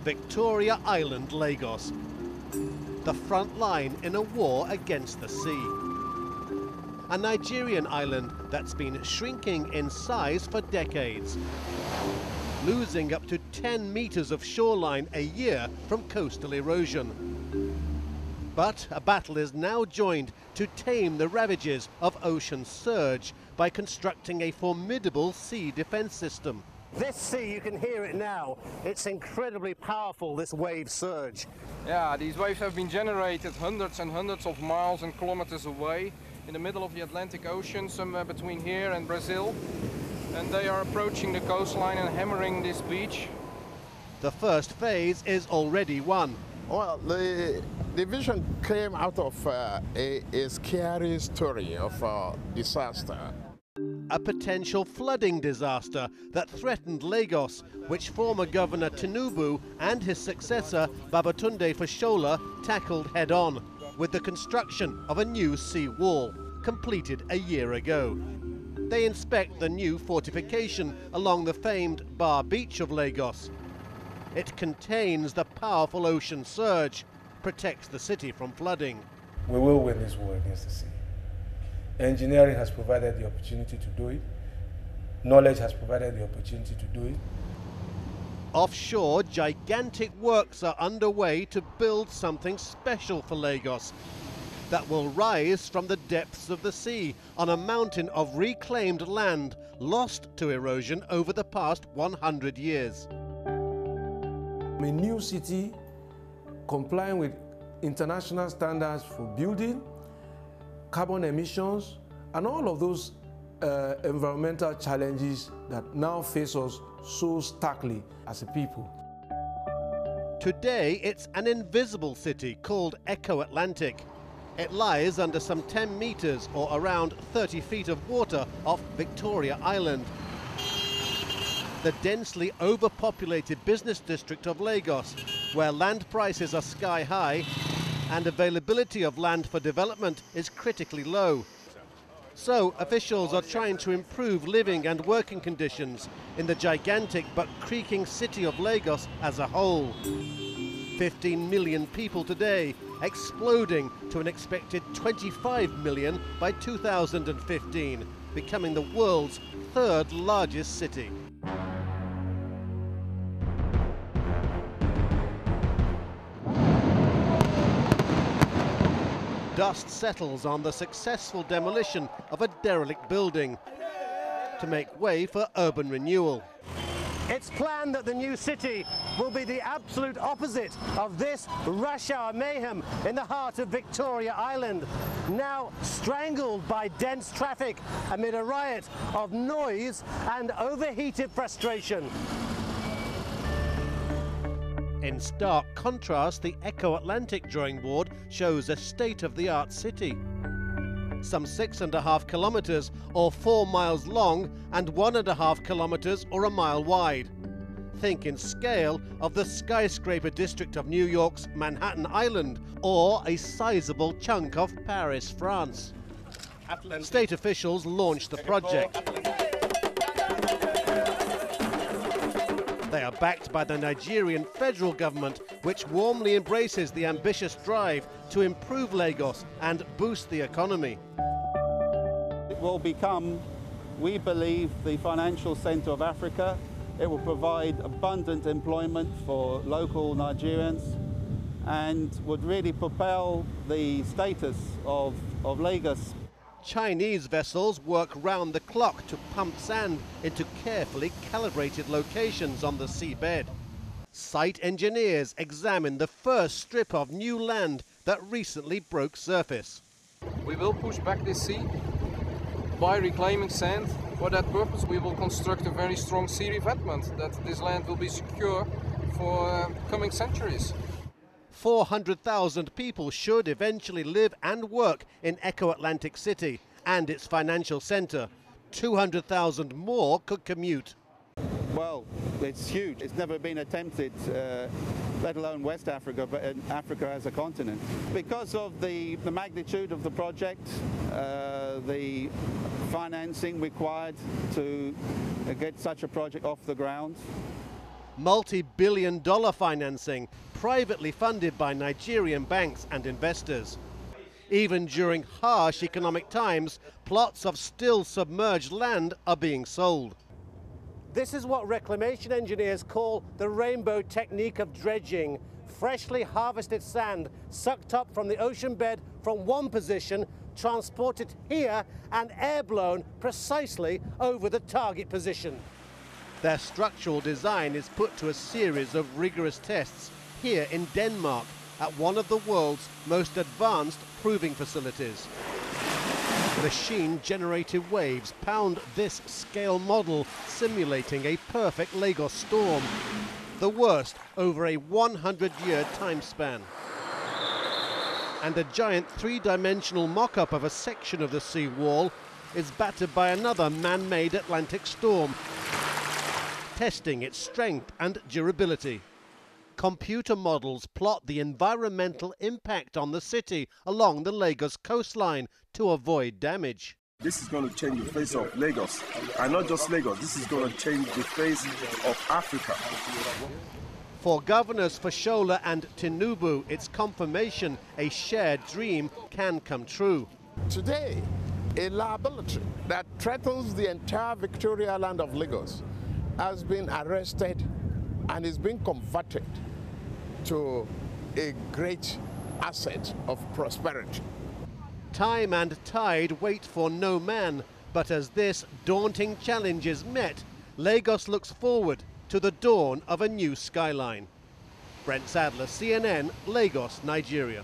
Victoria Island, Lagos. The front line in a war against the sea. A Nigerian island that's been shrinking in size for decades, losing up to 10 meters of shoreline a year from coastal erosion. But a battle is now joined to tame the ravages of ocean surge by constructing a formidable sea defense system. This sea, you can hear it now. It's incredibly powerful, this wave surge. Yeah, these waves have been generated hundreds and hundreds of miles and kilometers away in the middle of the Atlantic Ocean, somewhere between here and Brazil. And they are approaching the coastline and hammering this beach. The first phase is already won. Well, the vision came out of a scary story of disaster. A potential flooding disaster that threatened Lagos, which former Governor Tinubu and his successor Babatunde Fashola tackled head-on with the construction of a new sea wall, completed a year ago. They inspect the new fortification along the famed Bar Beach of Lagos. It contains the powerful ocean surge, protects the city from flooding. We will win this war against the sea. Engineering has provided the opportunity to do it. Knowledge has provided the opportunity to do it. Offshore, gigantic works are underway to build something special for Lagos that will rise from the depths of the sea on a mountain of reclaimed land lost to erosion over the past 100 years. A new city complying with international standards for building, carbon emissions, and all of those environmental challenges that now face us so starkly as a people. Today, it's an invisible city called Eko Atlantic. It lies under some 10 meters or around 30 feet of water off Victoria Island. The densely overpopulated business district of Lagos, where land prices are sky high and availability of land for development is critically low. So officials are trying to improve living and working conditions in the gigantic but creaking city of Lagos as a whole. 15 million people today, exploding to an expected 25 million by 2015, becoming the world's third largest city. Dust settles on the successful demolition of a derelict building to make way for urban renewal. It's planned that the new city will be the absolute opposite of this rush hour mayhem in the heart of Victoria Island, now strangled by dense traffic amid a riot of noise and overheated frustration. In stark contrast, the Eko Atlantic drawing board shows a state-of-the-art city. Some 6.5 kilometers or 4 miles long and 1.5 kilometers or a mile wide. Think in scale of the skyscraper district of New York's Manhattan Island or a sizable chunk of Paris, France. State officials launched the project. They are backed by the Nigerian federal government, which warmly embraces the ambitious drive to improve Lagos and boost the economy. It will become, we believe, the financial center of Africa. It will provide abundant employment for local Nigerians and would really propel the status of Lagos. Chinese vessels work round the clock to pump sand into carefully calibrated locations on the seabed. Site engineers examine the first strip of new land that recently broke surface. We will push back this sea by reclaiming sand. For that purpose, we will construct a very strong sea revetment that this land will be secure for coming centuries. 400,000 people should eventually live and work in Eko Atlantic City and its financial center. 200,000 more could commute. Well, it's huge. It's never been attempted, let alone West Africa, but in Africa as a continent. Because of the magnitude of the project, the financing required to get such a project off the ground, multi-billion-dollar financing, privately funded by Nigerian banks and investors. Even during harsh economic times, plots of still submerged land are being sold. This is what reclamation engineers call the rainbow technique of dredging. Freshly harvested sand sucked up from the ocean bed from one position, transported here and air-blown precisely over the target position. Their structural design is put to a series of rigorous tests here in Denmark at one of the world's most advanced proving facilities. Machine-generated waves pound this scale model, simulating a perfect Lagos storm, the worst over a 100-year time span. And a giant three-dimensional mock-up of a section of the sea wall is battered by another man-made Atlantic storm, testing its strength and durability. Computer models plot the environmental impact on the city along the Lagos coastline to avoid damage. This is going to change the face of Lagos, and not just Lagos, this is going to change the face of Africa. For governors Fashola and Tinubu, it's confirmation a shared dream can come true. Today, a liability that threatens the entire Victoria land of Lagos has been arrested and is being converted to a great asset of prosperity. Time and tide wait for no man, but as this daunting challenge is met, Lagos looks forward to the dawn of a new skyline. Brent Sadler, CNN, Lagos, Nigeria.